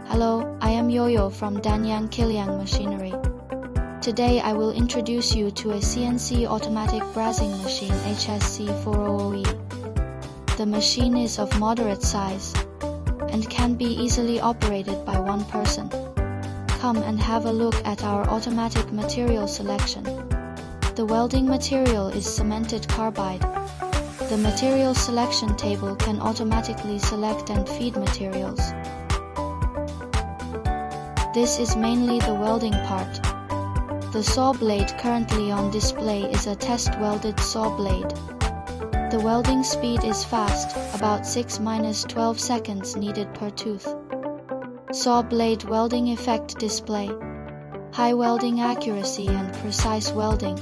Hello, I am Yoyo from Yoyo Kelion Machinery. Today I will introduce you to a CNC Automatic brazing machine HSC 400E. The machine is of moderate size and can be easily operated by one person. Come and have a look at our automatic material selection. The welding material is cemented carbide. The material selection table can automatically select and feed materials. This is mainly the welding part. The saw blade currently on display is a test welded saw blade. The welding speed is fast, about 6-12 seconds needed per tooth. Saw blade welding effect display. High welding accuracy and precise welding.